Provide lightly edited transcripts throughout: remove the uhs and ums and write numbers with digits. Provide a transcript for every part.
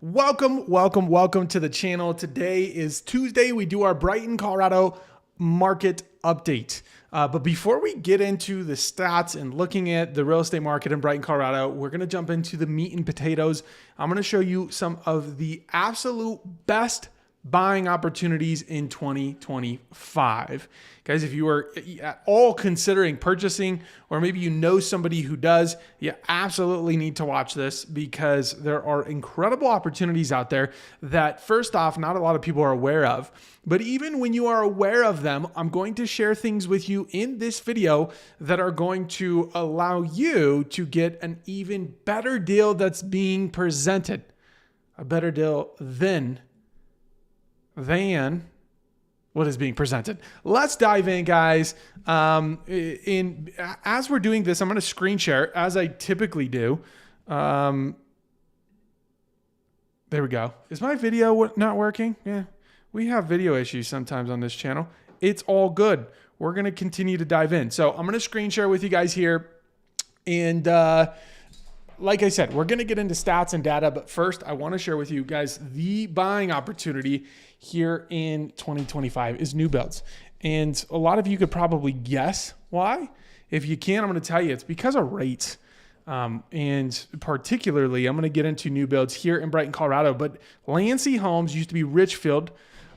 Welcome to the channel. Today is Tuesday. We do our Brighton, Colorado market update. But before we get into the stats and looking at the real estate market in Brighton, Colorado, we're going to jump into the meat and potatoes. I'm going to show you some of the absolute best buying opportunities in 2025. Guys, if you are at all considering purchasing, or maybe you know somebody who does, you absolutely need to watch this because there are incredible opportunities out there that, first off, not a lot of people are aware of. But even when you are aware of them, I'm going to share things with you in this video that are going to allow you to get an even better deal that's being presented. A better deal than what is being presented. Let's dive in, guys. As we're doing this, I'm going to screen share as I typically do. There we go. Is my video not working? Yeah, we have video issues sometimes on this channel. It's all good. We're going to continue to dive in. So I'm going to screen share with you guys here. And like I said, we're going to get into stats and data, but first I want to share with you guys the buying opportunity here in 2025 is new builds. And a lot of you could probably guess why. If you can, I'm going to tell you it's because of rates. And particularly, I'm going to get into new builds here in Brighton, Colorado, but Lancy Homes used to be Richfield,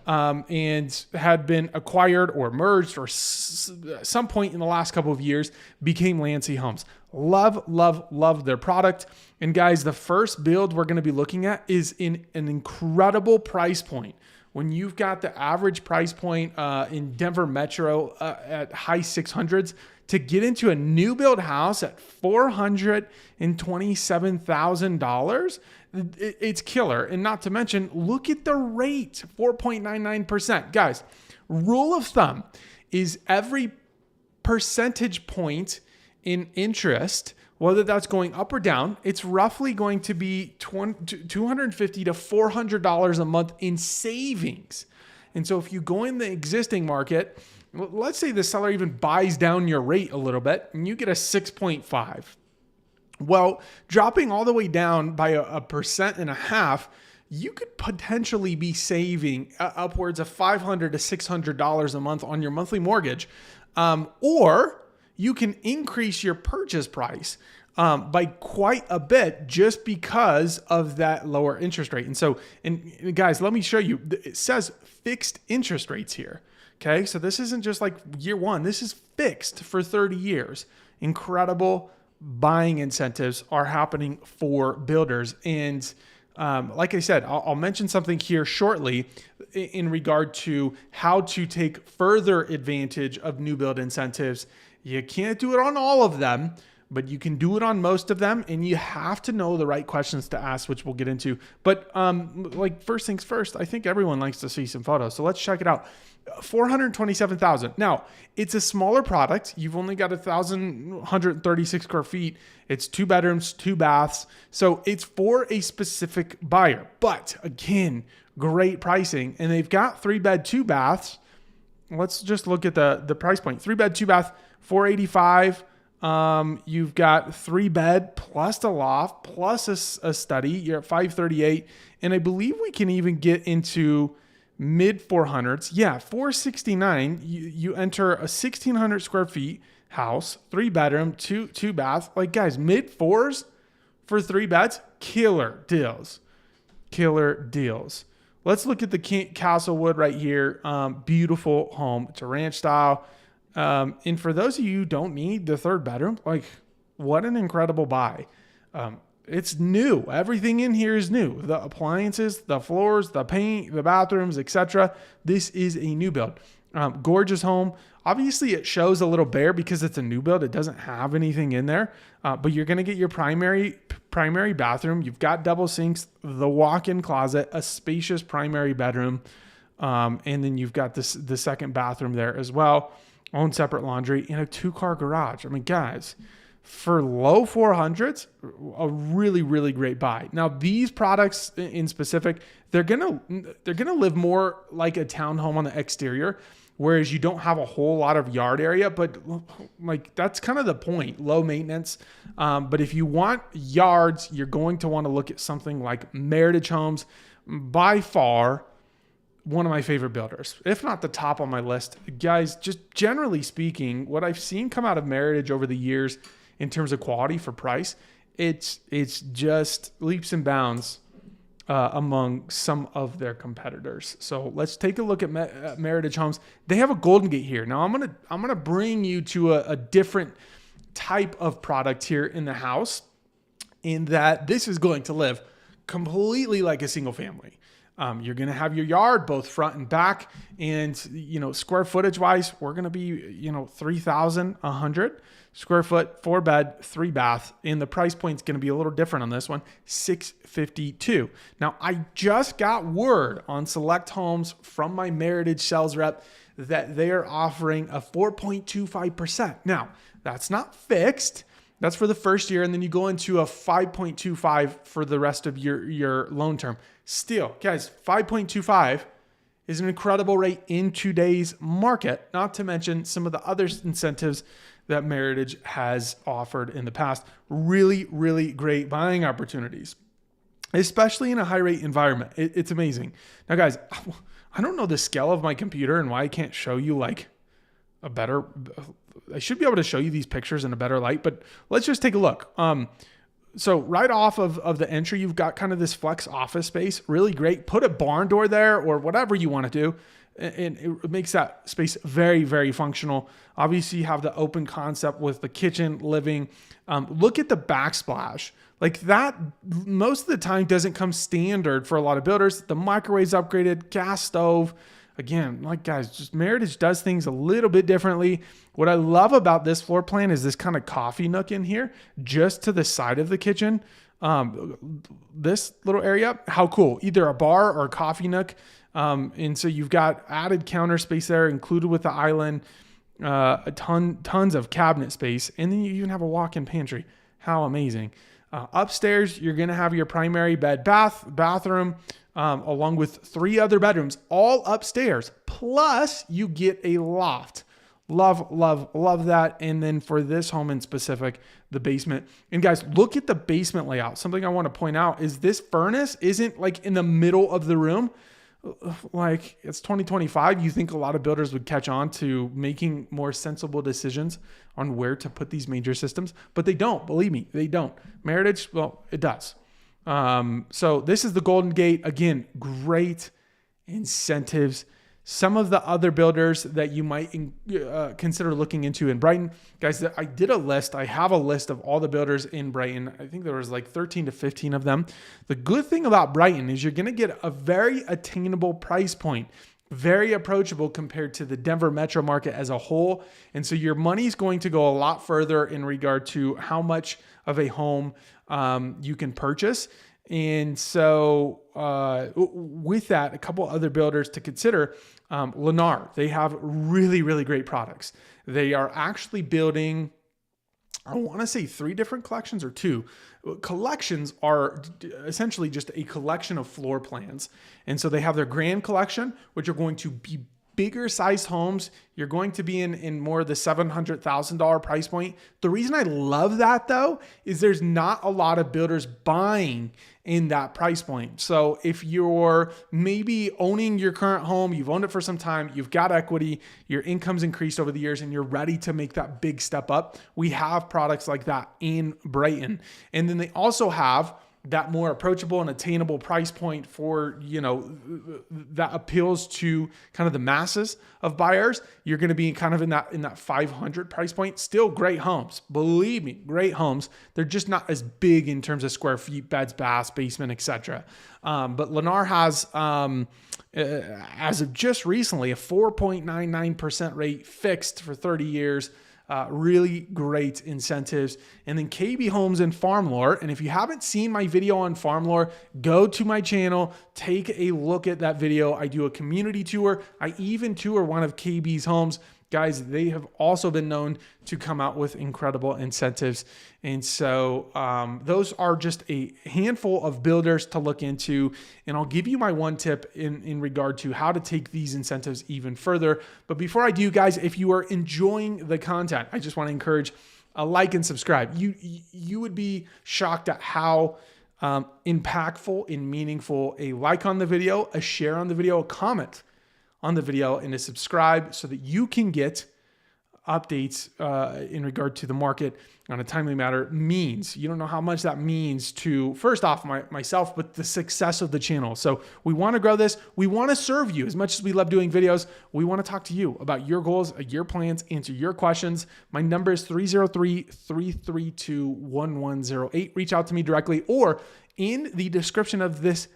and had been acquired or merged or some point in the last couple of years became Lancy Homes. Love their product. And guys, the first build we're going to be looking at is in an incredible price point. When you've got the average price point in Denver Metro at high 600s, to get into a new build house at $427,000, it's killer. And not to mention, look at the rate, 4.99%. Guys, rule of thumb is every percentage point in interest, whether that's going up or down, it's roughly going to be $250 to $400 a month in savings. And so if you go in the existing market, let's say the seller even buys down your rate a little bit and you get a 6.5. Well, dropping all the way down by a 1.5%, you could potentially be saving upwards of $500 to $600 a month on your monthly mortgage. Or you can increase your purchase price by quite a bit just because of that lower interest rate. And so, and guys, let me show you. It says fixed interest rates here. Okay, so this isn't just like year one. This is fixed for 30 years. Incredible buying incentives are happening for builders. And like I said, I'll mention something here shortly in regard to how to take further advantage of new build incentives. You can't do it on all of them, but you can do it on most of them, and you have to know the right questions to ask, which we'll get into. But like first things first, I think everyone likes to see some photos. So let's check it out. 427,000. Now, it's a smaller product. You've only got 1,136 square feet. It's 2 bedrooms, 2 baths. So it's for a specific buyer. But again, great pricing. And they've got 3 bed, 2 baths. Let's just look at the price point. 3 bed, 2 bath, $485. You've got 3 bed plus the loft plus a study. You're at $538. And I believe we can even get into mid 400s. Yeah, $469. You enter a 1,600 square feet house, 3 bedroom, 2 bath. Like, guys, mid 4s for 3 beds. Killer deals. Let's look at the Castlewood right here. Beautiful home. It's a ranch style. And for those of you who don't need the 3rd bedroom, like, what an incredible buy. It's new. Everything in here is new. The appliances, the floors, the paint, the bathrooms, etc. This is a new build. Gorgeous home. Obviously, it shows a little bare because it's a new build. It doesn't have anything in there, but you're going to get your primary bathroom. You've got double sinks, the walk-in closet, a spacious primary bedroom, and then you've got the second bathroom there as well. Own separate laundry, and a 2-car garage. I mean, guys, for low 400s, a really great buy. Now, these products in specific, they're gonna live more like a townhome on the exterior, whereas you don't have a whole lot of yard area, but like that's kind of the point, low maintenance. But if you want yards, you're going to want to look at something like Meritage Homes. By far, one of my favorite builders, if not the top on my list. Guys, just generally speaking, what I've seen come out of Meritage over the years in terms of quality for price, it's just leaps and bounds among some of their competitors. So let's take a look at Meritage Homes. They have a Golden Gate here. Now I'm gonna bring you to a different type of product here in the house, in that this is going to live completely like a single family. You're going to have your yard, both front and back. And, square footage wise, we're going to be, 3,100 square foot, 4 bed, 3 bath. And the price point is going to be a little different on this one, $652. Now, I just got word on Select Homes from my Meritage sales rep that they are offering a 4.25%. Now, that's not fixed. That's for the first year. And then you go into a 5.25 for the rest of your loan term. Still, guys, 5.25 is an incredible rate in today's market, not to mention some of the other incentives that Meritage has offered in the past. Really, really great buying opportunities, especially in a high rate environment. It's amazing. Now, guys, I don't know the scale of my computer and why I can't show you like a better, I should be able to show you these pictures in a better light, but let's just take a look. So right off of the entry, you've got kind of this flex office space, really great. Put a barn door there or whatever you want to do. And it makes that space very, very functional. Obviously you have the open concept with the kitchen, living. Look at the backsplash. Like that most of the time doesn't come standard for a lot of builders. The microwave's upgraded, gas stove. Again, like guys, just Meritage does things a little bit differently. What I love about this floor plan is this kind of coffee nook in here, just to the side of the kitchen. This little area, how cool. Either a bar or a coffee nook. And so you've got added counter space there included with the island, tons of cabinet space. And then you even have a walk-in pantry. How amazing. Upstairs, you're going to have your primary bathroom, along with 3 other bedrooms, all upstairs. Plus, you get a loft. Love, love, love that. And then for this home in specific, the basement. And guys, look at the basement layout. Something I want to point out is this furnace isn't like in the middle of the room. Like it's 2025. You think a lot of builders would catch on to making more sensible decisions on where to put these major systems, but they don't. Believe me, they don't. Meritage, well, it does. So this is the Golden Gate. Again, great incentives. Some of the other builders that you might consider looking into in Brighton, guys, I did a list. I have a list of all the builders in Brighton. I think there was like 13 to 15 of them. The good thing about Brighton is you're going to get a very attainable price point, very approachable compared to the Denver metro market as a whole. And so your money is going to go a lot further in regard to how much of a home you can purchase. And so with that, a couple other builders to consider, Lennar, they have really, really great products. They are actually building, I want to say 3 different collections or 2. Collections are essentially just a collection of floor plans. And so they have their grand collection, which are going to be bigger sized homes. You're going to be in more of the $700,000 price point. The reason I love that though, is there's not a lot of builders buying in that price point. So if you're maybe owning your current home, you've owned it for some time, you've got equity, your income's increased over the years, and you're ready to make that big step up, we have products like that in Brighton. And then they also have that more approachable and attainable price point for, that appeals to kind of the masses of buyers. You're going to be kind of in that 500 price point. Still great homes. Believe me, great homes. They're just not as big in terms of square feet, beds, baths, basement, etc. But Lennar has, as of just recently, a 4.99% rate fixed for 30 years. Really great incentives. And then KB Homes and Farm Lore. And if you haven't seen my video on Farm Lore, go to my channel, take a look at that video. I do a community tour. I even tour one of KB's homes. guys, they have also been known to come out with incredible incentives. And so those are just a handful of builders to look into. And I'll give you my one tip in regard to how to take these incentives even further. But before I do, guys, if you are enjoying the content, I just want to encourage a like and subscribe. You would be shocked at how impactful and meaningful a like on the video, a share on the video, a comment on the video, and a subscribe so that you can get updates in regard to the market on a timely matter means. You don't know how much that means to, first off, myself, but the success of the channel. So we want to grow this. We want to serve you as much as we love doing videos. We want to talk to you about your goals, your plans, answer your questions. My number is 303-332-1108. Reach out to me directly, or in the description of this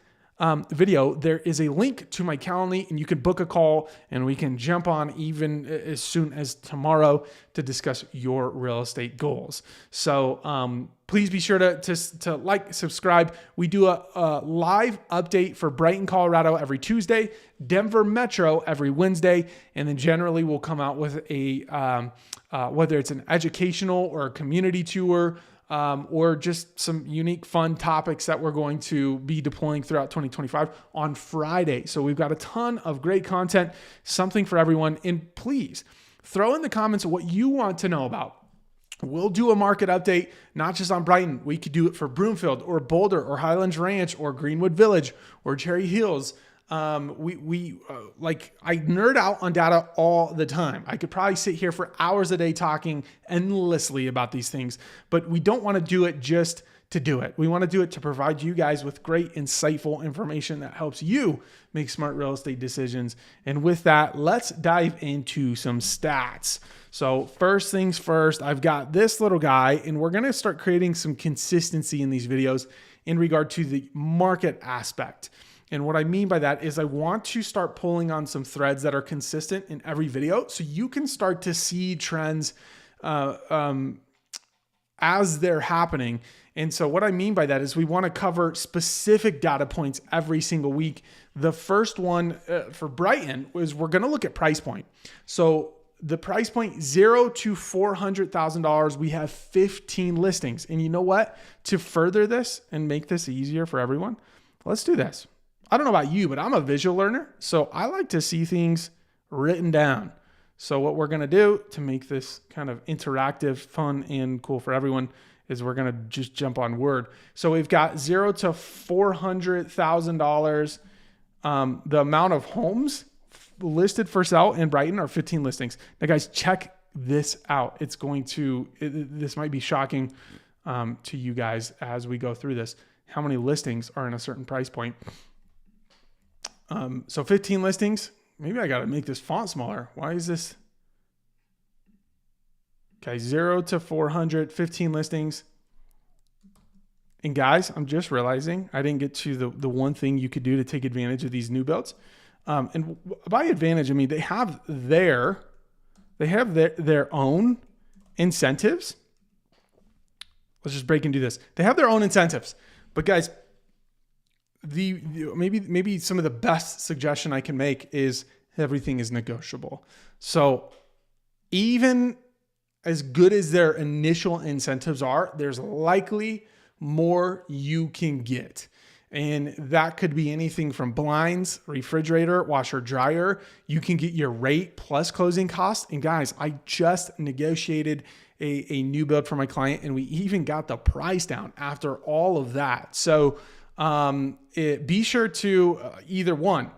video, there is a link to my Calendly, and you can book a call and we can jump on even as soon as tomorrow to discuss your real estate goals. So please be sure to like, subscribe. We do a live update for Brighton, Colorado every Tuesday, Denver Metro every Wednesday, and then generally we'll come out with a whether it's an educational or a community tour, or just some unique, fun topics that we're going to be deploying throughout 2025 on Friday. So we've got a ton of great content, something for everyone. And please throw in the comments what you want to know about. We'll do a market update, not just on Brighton. We could do it for Broomfield or Boulder or Highlands Ranch or Greenwood Village or Cherry Hills. I nerd out on data all the time. I could probably sit here for hours a day talking endlessly about these things, but we don't want to do it just to do it. We want to do it to provide you guys with great, insightful information that helps you make smart real estate decisions. And with that, let's dive into some stats. So first things first, I've got this little guy, and we're going to start creating some consistency in these videos in regard to the market aspect. And what I mean by that is I want to start pulling on some threads that are consistent in every video so you can start to see trends as they're happening. And so what I mean by that is we want to cover specific data points every single week. The first one for Brighton is we're going to look at price point. So the price point $0 to $400,000, we have 15 listings. And you know what? To further this and make this easier for everyone, let's do this. I don't know about you, but I'm a visual learner, so I like to see things written down. So what we're going to do to make this kind of interactive, fun, and cool for everyone is we're going to just jump on Word. So we've got $0 to $400,000. The amount of homes listed for sale in Brighton are 15 listings. Now, guys, check this out. This might be shocking to you guys as we go through this. How many listings are in a certain price point? So 15 listings. Maybe I got to make this font smaller. Why is this? Okay, 0 to 400, 15 listings. And guys, I'm just realizing I didn't get to the one thing you could do to take advantage of these new builds. And by advantage, I mean they have their own incentives. Let's just break into this. They have their own incentives, but guys, maybe some of the best suggestion I can make is everything is negotiable. So even as good as their initial incentives are, there's likely more you can get. And that could be anything from blinds, refrigerator, washer, dryer. You can get your rate plus closing costs. And guys, I just negotiated a new build for my client, and we even got the price down after all of that. So be sure to either one,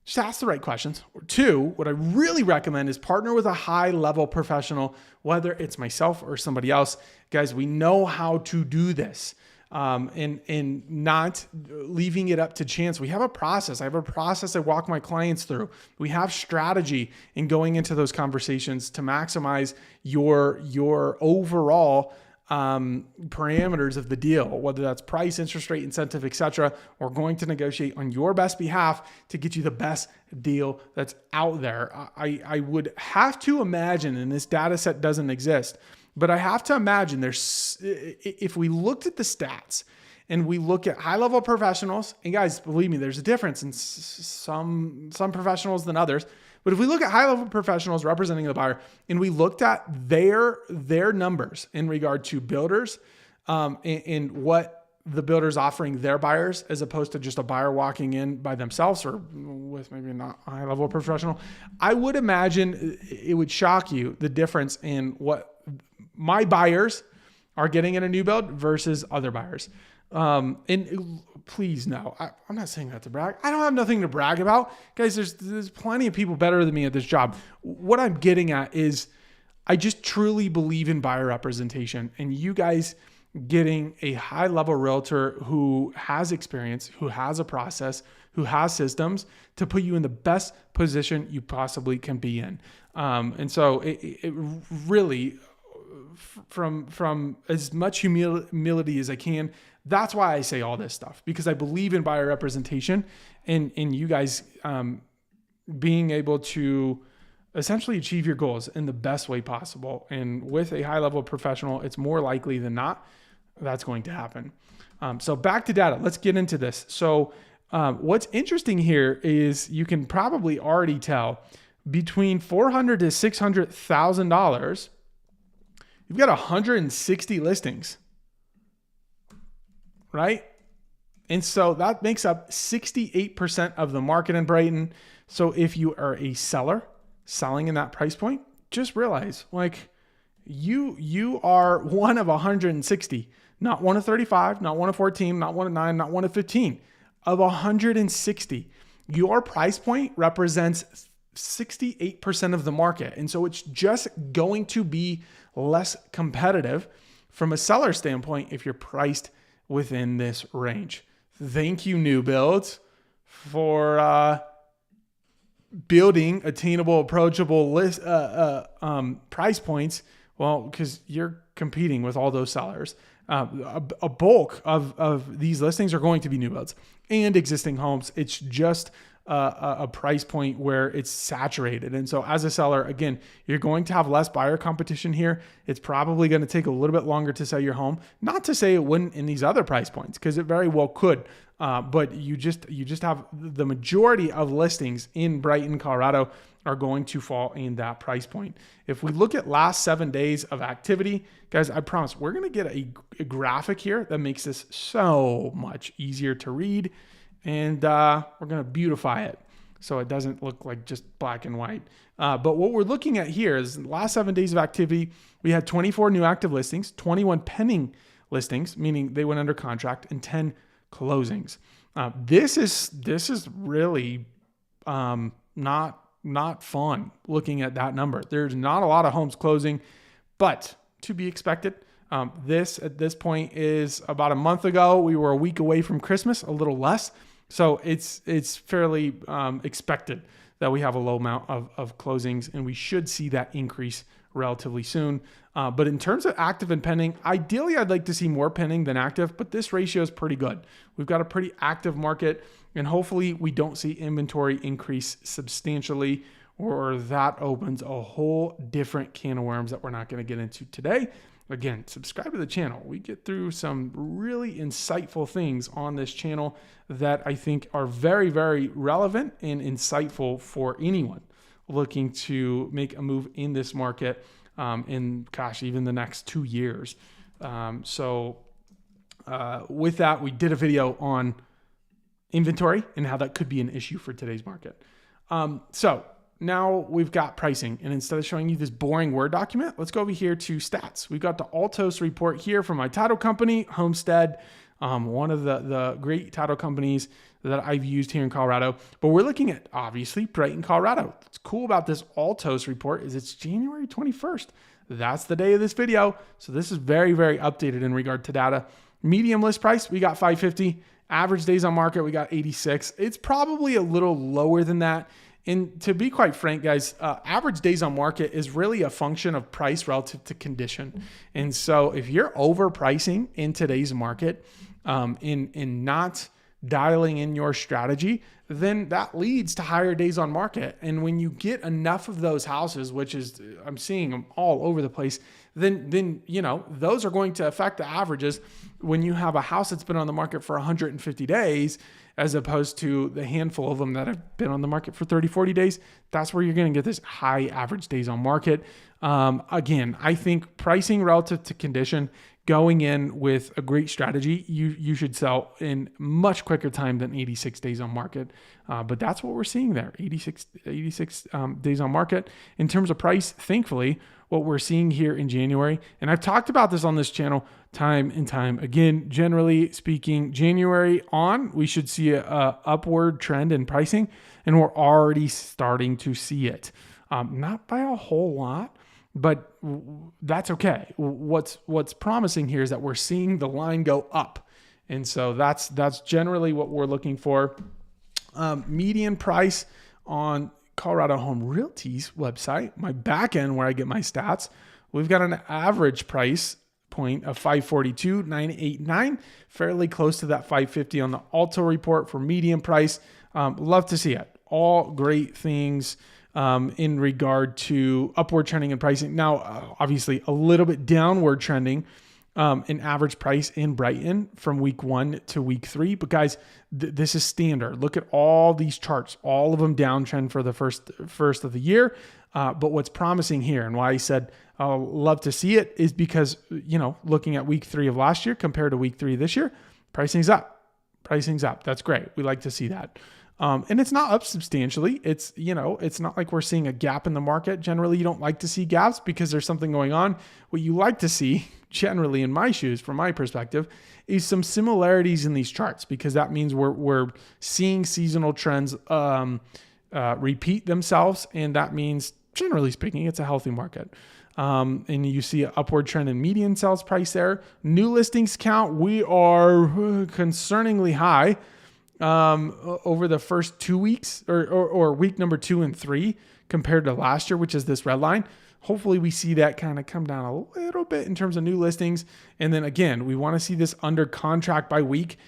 just ask the right questions, or two, what I really recommend is partner with a high level professional, whether it's myself or somebody else. Guys, we know how to do this. And not leaving it up to chance. We have a process. I have a process I walk my clients through. We have strategy in going into those conversations to maximize your overall parameters of the deal, whether that's price, interest rate, incentive, etc. We're going to negotiate on your best behalf to get you the best deal that's out there. I would have to imagine, and this data set doesn't exist, but I have to imagine if we looked at the stats and we look at high level professionals, and guys, believe me, there's a difference in some professionals than others, But if we look at high-level professionals representing the buyer and we looked at their numbers in regard to builders and what the builder's offering their buyers as opposed to just a buyer walking in by themselves or with maybe not a high-level professional, I would imagine it would shock you the difference in what my buyers are getting in a new build versus other buyers. And please no, I'm not saying that to brag. I don't have nothing to brag about. Guys, there's plenty of people better than me at this job. What I'm getting at is I just truly believe in buyer representation, and you guys getting a high-level realtor who has experience, who has a process, who has systems to put you in the best position you possibly can be in. And so it really, from as much humility as I can, that's why I say all this stuff, because I believe in buyer representation and you guys being able to essentially achieve your goals in the best way possible. And with a high-level professional, it's more likely than not that's going to happen. So back to data. Let's get into this. So what's interesting here is you can probably already tell between $400,000 to $600,000, you've got 160 listings, right? And so that makes up 68% of the market in Brighton. So if you are a seller selling in that price point, just realize like you are one of 160. Not one of 35, not one of 14, not one of 9, not one of 15, of 160. Your price point represents 68% of the market. And so it's just going to be less competitive from a seller standpoint if you're priced within this range. Thank you, new builds, for building attainable, approachable price points. Well, because you're competing with all those sellers. A bulk of these listings are going to be new builds and existing homes. It's just a price point where it's saturated. And so as a seller, again, you're going to have less buyer competition here. It's probably going to take a little bit longer to sell your home. Not to say it wouldn't in these other price points, because it very well could. But you just have the majority of listings in Brighton, Colorado are going to fall in that price point. If we look at last 7 days of activity, guys, I promise we're going to get a graphic here that makes this so much easier to read. And we're going to beautify it so it doesn't look like just black and white. But what we're looking at here is the last 7 days of activity, we had 24 new active listings, 21 pending listings, meaning they went under contract, and 10 closings. This is really not fun looking at that number. There's not a lot of homes closing, but to be expected. This at this point is about a month ago. We were a week away from Christmas, a little less. So it's fairly expected that we have a low amount of closings, and we should see that increase relatively soon. But in terms of active and pending, ideally I'd like to see more pending than active, but this ratio is pretty good. We've got a pretty active market, and hopefully we don't see inventory increase substantially, or that opens a whole different can of worms that we're not going to get into today. Again, subscribe to the channel. We get through some really insightful things on this channel that I think are very, very relevant and insightful for anyone looking to make a move in this market in, even the next 2 years. With that, we did a video on inventory and how that could be an issue for today's market. So now we've got pricing, and instead of showing you this boring Word document, let's go over here to stats. We've got the Altos report here from my title company, Homestead, one of the great title companies that I've used here in Colorado. But we're looking at, obviously, Brighton, Colorado. What's cool about this Altos report is it's January 21st. That's the day of this video. So this is very, very updated in regard to data. Medium list price, we got 550. Average days on market, we got 86. It's probably a little lower than that. And to be quite frank, guys, average days on market is really a function of price relative to condition. And so if you're overpricing in today's market and not dialing in your strategy, then that leads to higher days on market. And when you get enough of those houses, which is, I'm seeing them all over the place, then those are going to affect the averages. When you have a house that's been on the market for 150 days, as opposed to the handful of them that have been on the market for 30, 40 days, that's where you're going to get this high average days on market. Again, I think pricing relative to condition, going in with a great strategy, you should sell in much quicker time than 86 days on market. But that's what we're seeing there, 86 days on market. In terms of price, thankfully, what we're seeing here in January, and I've talked about this on this channel time and time again, generally speaking, January on, we should see a upward trend in pricing, and we're already starting to see it. Not by a whole lot, but that's okay. What's promising here is that we're seeing the line go up. And so that's generally what we're looking for. Median price on Colorado Home Realty's website, my back end where I get my stats, we've got an average price point of 542,989, fairly close to that 550 on the Alto report for median price. Love to see it. All great things in regard to upward trending in pricing. Now, obviously, a little bit downward trending in average price in Brighton from week 1 to week 3. But guys, this is standard. Look at all these charts, all of them downtrend for the first of the year. But what's promising here, and why I said I'll love to see it, is because, looking at week 3 of last year compared to week 3 this year, pricing's up. That's great. We like to see that. And it's not up substantially. It's not like we're seeing a gap in the market. Generally, you don't like to see gaps because there's something going on. What you like to see, generally in my shoes, from my perspective, is some similarities in these charts, because that means we're seeing seasonal trends repeat themselves. And that means, generally speaking, it's a healthy market. And you see an upward trend in median sales price there. New listings count, we are concerningly high over the first 2 weeks or week number 2 and 3 compared to last year, which is this red line. Hopefully we see that kind of come down a little bit in terms of new listings. And then again, we want to see this under contract by week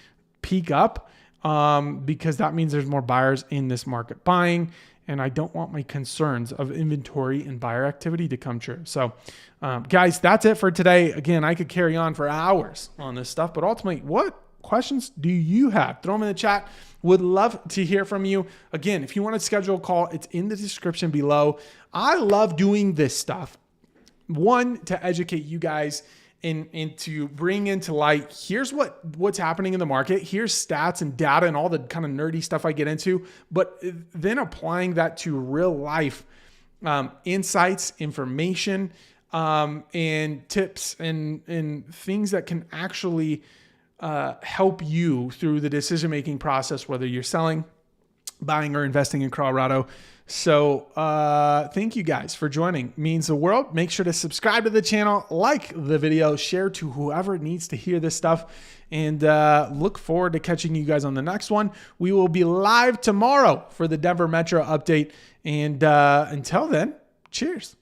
peak up because that means there's more buyers in this market buying. And I don't want my concerns of inventory and buyer activity to come true. So guys, that's it for today. Again, I could carry on for hours on this stuff, but ultimately, what questions do you have? Throw them in the chat. Would love to hear from you. Again, if you want to schedule a call, it's in the description below. I love doing this stuff. One, to educate you guys and to bring into light, here's what's happening in the market. Here's stats and data and all the kind of nerdy stuff I get into, but then applying that to real life insights, information, and tips and things that can actually help you through the decision-making process, whether you're selling, buying, or investing in Colorado. So thank you guys for joining. Means the world. Make sure to subscribe to the channel, like the video, share to whoever needs to hear this stuff, and look forward to catching you guys on the next one. We will be live tomorrow for the Denver Metro update. And until then, cheers.